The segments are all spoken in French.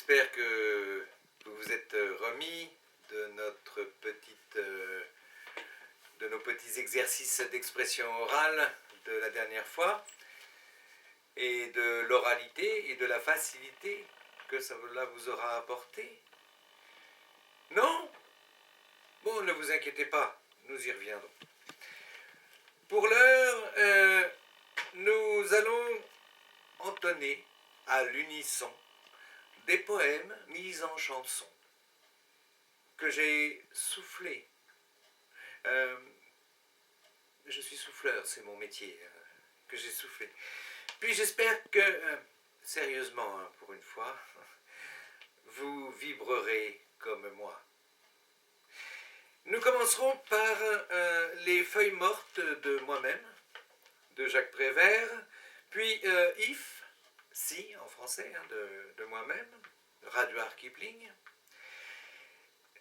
J'espère que vous vous êtes remis de nos petits exercices d'expression orale de la dernière fois, et de l'oralité et de la facilité que cela vous aura apporté. Non? Bon, ne vous inquiétez pas, nous y reviendrons. Pour l'heure, nous allons entonner à l'unisson des poèmes mis en chanson que j'ai soufflés. Je suis souffleur, c'est mon métier, que j'ai soufflé. Puis j'espère que, sérieusement, pour une fois, vous vibrerez comme moi. Nous commencerons par les feuilles mortes de moi-même, de Jacques Prévert, puis If, si, en français, de moi-même, Rudyard Kipling.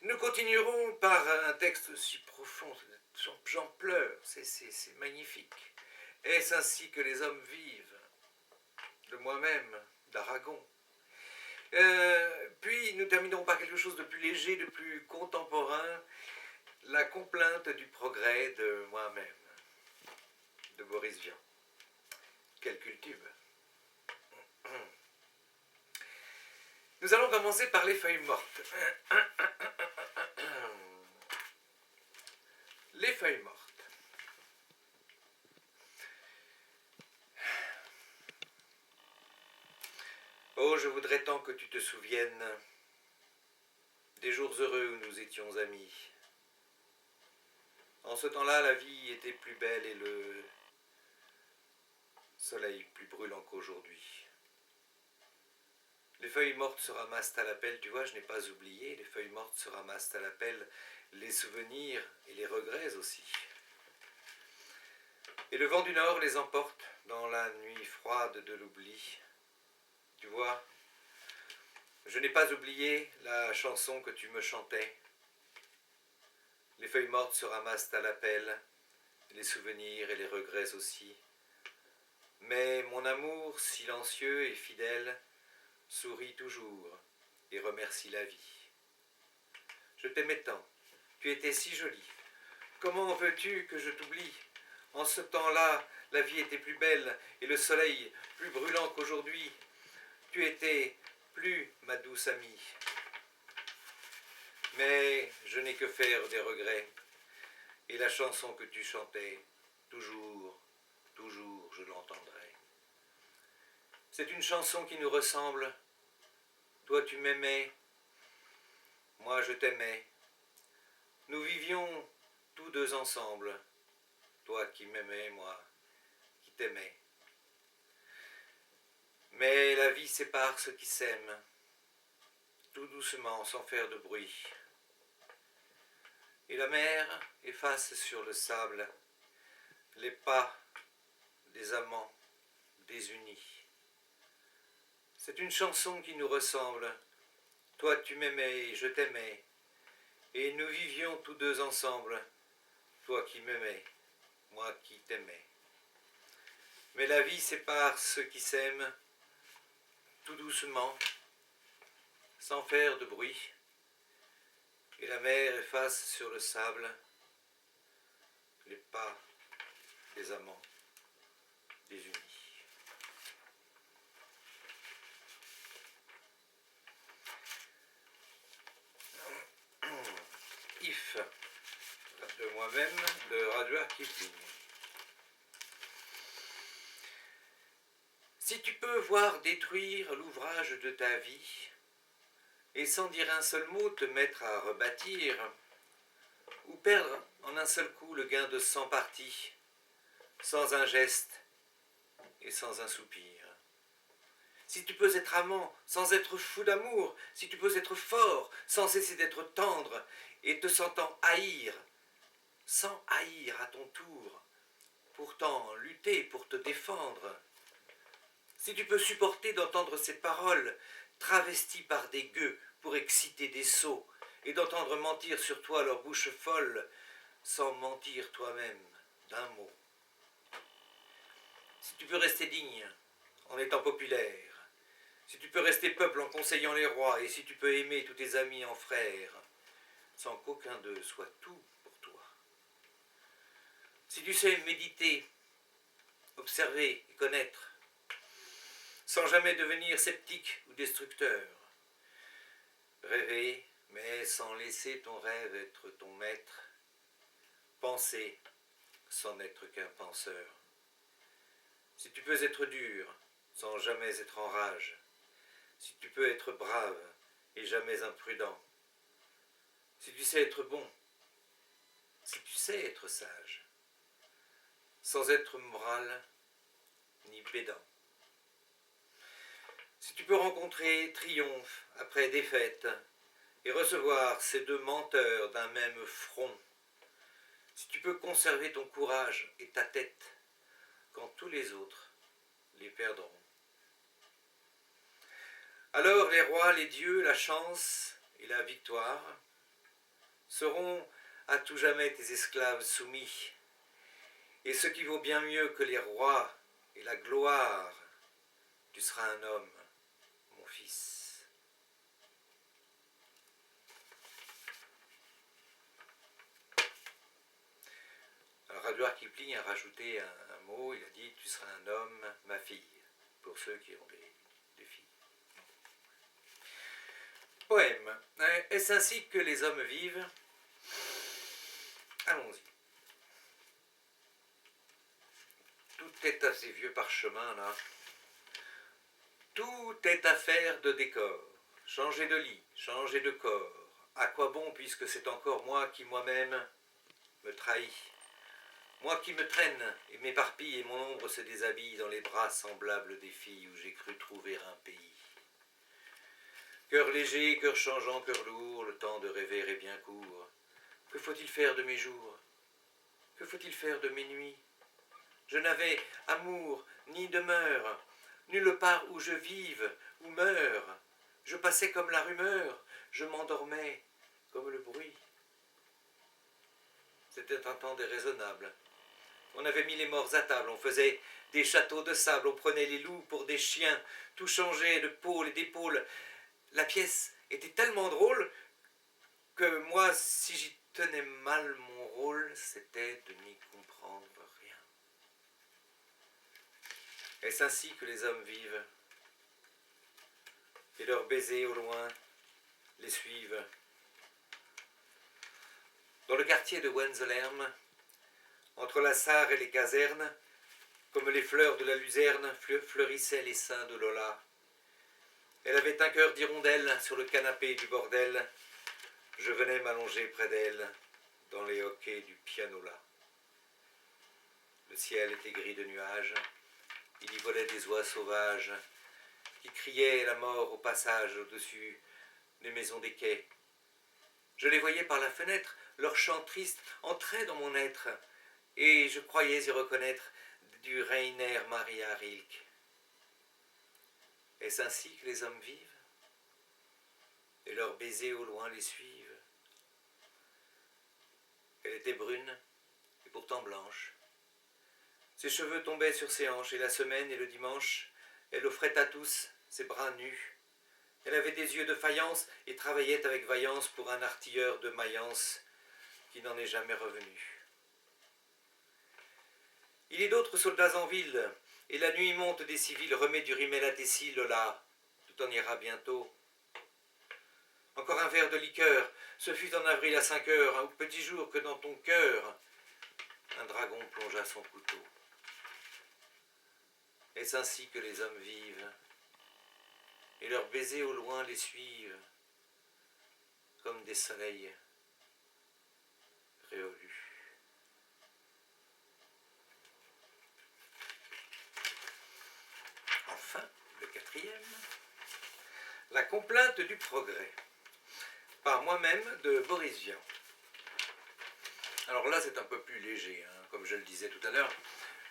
Nous continuerons par un texte si profond, j'en pleure, c'est magnifique. Est-ce ainsi que les hommes vivent? De moi-même, d'Aragon. Puis nous terminerons par quelque chose de plus léger, de plus contemporain, la complainte du progrès de moi-même, de Boris Vian. Quel cultube! Nous allons commencer par les feuilles mortes. Les feuilles mortes. Oh, je voudrais tant que tu te souviennes des jours heureux où nous étions amis. En ce temps-là, la vie était plus belle et le soleil plus brûlant qu'aujourd'hui. Les feuilles mortes se ramassent à la pelle, tu vois, je n'ai pas oublié, les feuilles mortes se ramassent à la pelle, les souvenirs et les regrets aussi. Et le vent du nord les emporte dans la nuit froide de l'oubli. Tu vois, je n'ai pas oublié la chanson que tu me chantais. Les feuilles mortes se ramassent à la pelle, les souvenirs et les regrets aussi. Mais mon amour silencieux et fidèle sourit toujours et remercie la vie. Je t'aimais tant, tu étais si jolie. Comment veux-tu que je t'oublie? En ce temps-là, la vie était plus belle et le soleil plus brûlant qu'aujourd'hui. Tu étais plus ma douce amie. Mais je n'ai que faire des regrets. Et la chanson que tu chantais, toujours, toujours je l'entendrai. C'est une chanson qui nous ressemble. Toi tu m'aimais, moi je t'aimais. Nous vivions tous deux ensemble. Toi qui m'aimais, moi qui t'aimais. Mais la vie sépare ceux qui s'aiment, tout doucement, sans faire de bruit. Et la mer efface sur le sable les pas des amants désunis. C'est une chanson qui nous ressemble. Toi tu m'aimais et je t'aimais. Et nous vivions tous deux ensemble. Toi qui m'aimais, moi qui t'aimais. Mais la vie sépare ceux qui s'aiment, tout doucement, sans faire de bruit. Et la mer efface sur le sable les pas des amants désunis. If, de moi-même, de Rudyard Kipling. Si tu peux voir détruire l'ouvrage de ta vie, et sans dire un seul mot te mettre à rebâtir, ou perdre en un seul coup le gain de 100 parties, sans un geste et sans un soupir. Si tu peux être amant sans être fou d'amour, si tu peux être fort sans cesser d'être tendre, et te sentant haïr, sans haïr à ton tour, pourtant lutter pour te défendre. Si tu peux supporter d'entendre ces paroles travesties par des gueux pour exciter des sots, et d'entendre mentir sur toi leur bouche folle, sans mentir toi-même d'un mot. Si tu peux rester digne en étant populaire, si tu peux rester peuple en conseillant les rois, et si tu peux aimer tous tes amis en frères, sans qu'aucun d'eux soit tout pour toi. Si tu sais méditer, observer et connaître, sans jamais devenir sceptique ou destructeur, rêver, mais sans laisser ton rêve être ton maître, penser sans n'être qu'un penseur. Si tu peux être dur, sans jamais être en rage, si tu peux être brave et jamais imprudent, si tu sais être bon, si tu sais être sage, sans être moral ni pédant, si tu peux rencontrer triomphe après défaite et recevoir ces deux menteurs d'un même front, si tu peux conserver ton courage et ta tête quand tous les autres les perdront, alors les rois, les dieux, la chance et la victoire seront à tout jamais tes esclaves soumis. Et ce qui vaut bien mieux que les rois et la gloire, tu seras un homme, mon fils. Alors Rudyard Kipling a rajouté un mot, il a dit « Tu seras un homme, ma fille », pour ceux qui ont des filles. Poème. Est-ce ainsi que les hommes vivent? Allons-y. Tout est à ces vieux parchemins là. Tout est affaire de décor. Changer de lit, changer de corps. À quoi bon puisque c'est encore moi qui moi-même me trahis? Moi qui me traîne et m'éparpille et mon ombre se déshabille dans les bras semblables des filles où j'ai cru trouver un pays. Cœur léger, cœur changeant, cœur lourd, le temps de rêver est bien court. Que faut-il faire de mes jours? Que faut-il faire de mes nuits? Je n'avais amour ni demeure, nulle part où je vive ou meure. Je passais comme la rumeur, je m'endormais comme le bruit. C'était un temps déraisonnable. On avait mis les morts à table, on faisait des châteaux de sable, on prenait les loups pour des chiens, tout changeait de pôle et d'épaule. La pièce était tellement drôle que moi, si j'y tenais mal mon rôle, c'était de n'y comprendre rien. Est-ce ainsi que les hommes vivent? Et leurs baisers au loin les suivent. Dans le quartier de Wenzelherm, entre la Sarre et les casernes, comme les fleurs de la luzerne, fleurissaient les seins de Lola. Elle avait un cœur d'hirondelle sur le canapé du bordel. Je venais m'allonger près d'elle, dans les hoquets du pianola. Le ciel était gris de nuages, il y volait des oies sauvages, qui criaient la mort au passage au-dessus des maisons des quais. Je les voyais par la fenêtre, leur chant triste entrait dans mon être, et je croyais y reconnaître du Rainer Maria Rilke. Est-ce ainsi que les hommes vivent? Et leurs baisers au loin les suivent. Elle était brune, et pourtant blanche. Ses cheveux tombaient sur ses hanches, et la semaine et le dimanche, elle offrait à tous ses bras nus. Elle avait des yeux de faïence et travaillait avec vaillance pour un artilleur de Mayence qui n'en est jamais revenu. Il est d'autres soldats en ville, et la nuit monte des civils, remet du rimel à tes cils, Lola, tout en ira bientôt. Encore un verre de liqueur, ce fut en avril à 5 heures, au petit jour que dans ton cœur, un dragon plongea son couteau. Est-ce ainsi que les hommes vivent? Et leurs baisers au loin les suivent, comme des soleils révolus. Enfin, le quatrième, la complainte du progrès, par moi-même de Boris Vian. Alors là, c'est un peu plus léger, hein, comme je le disais tout à l'heure.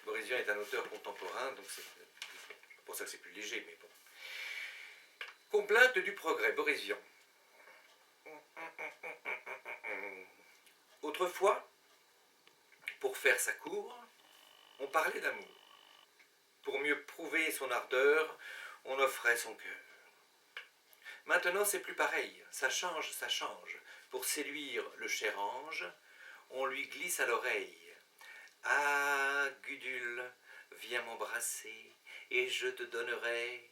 Boris Vian est un auteur contemporain, donc c'est pour ça que c'est plus léger, mais bon. Complainte du progrès, Boris Vian. Autrefois, pour faire sa cour, on parlait d'amour. Pour mieux prouver son ardeur, on offrait son cœur. Maintenant, c'est plus pareil. Ça change, ça change. Pour séduire le cher ange, on lui glisse à l'oreille. Ah, Gudule, viens m'embrasser, et je te donnerai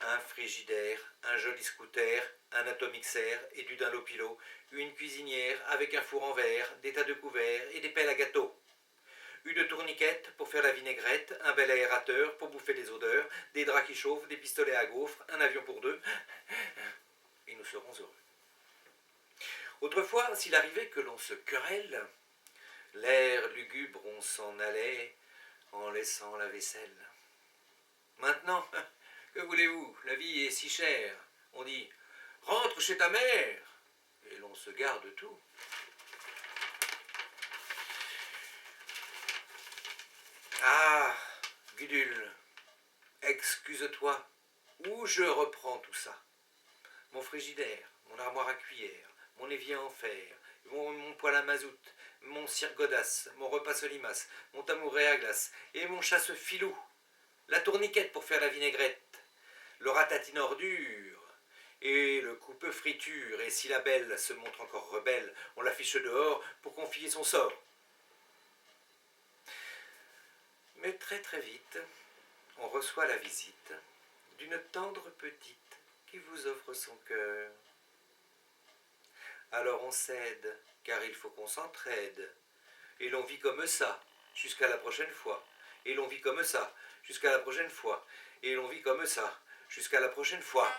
un frigidaire, un joli scooter, un atomixer et du Dunlopilo, une cuisinière avec un four en verre, des tas de couverts et des pelles à gâteau. Une tourniquette pour faire la vinaigrette, un bel aérateur pour bouffer les odeurs, des draps qui chauffent, des pistolets à gaufres, un avion pour deux, et nous serons heureux. Autrefois, s'il arrivait que l'on se querelle, l'air lugubre on s'en allait en laissant la vaisselle. Maintenant, que voulez-vous, la vie est si chère. On dit « rentre chez ta mère » et l'on se garde tout. Ah, Gudule, excuse-toi, où je reprends tout ça? Mon frigidaire, mon armoire à cuillère, mon évier en fer, mon poêle à mazout, mon cire godasse, mon repas solimace, mon tabouret à glace, et mon chasse-filou, la tourniquette pour faire la vinaigrette, le ratatine ordure, et le coupe friture, et si la belle se montre encore rebelle, on l'affiche dehors pour confier son sort. Mais très très vite, on reçoit la visite d'une tendre petite qui vous offre son cœur. Alors on cède, car il faut qu'on s'entraide. Et l'on vit comme ça, jusqu'à la prochaine fois. Et l'on vit comme ça, jusqu'à la prochaine fois. Et l'on vit comme ça, jusqu'à la prochaine fois.